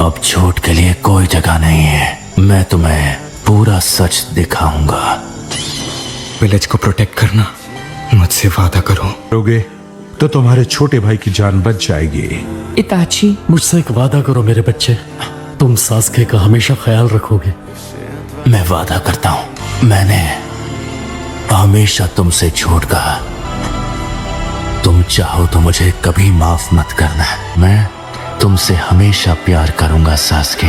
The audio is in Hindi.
अब झूठ के लिए कोई जगह नहीं है। मैं तुम्हें पूरा सच दिखाऊंगा। विलेज को प्रोटेक्ट करना, मुझसे वादा करो। करोगे तो तुम्हारे छोटे भाई की जान बच जाएगी। इताची, मुझसे एक वादा करो मेरे बच्चे, तुम सास्के का हमेशा ख्याल रखोगे। मैं वादा करता हूं, मैंने हमेशा तुमसे झूठ कहा। तुम चाहो तो मुझे कभी माफ मत करना। मैं तुमसे हमेशा प्यार करूंगा सास्के।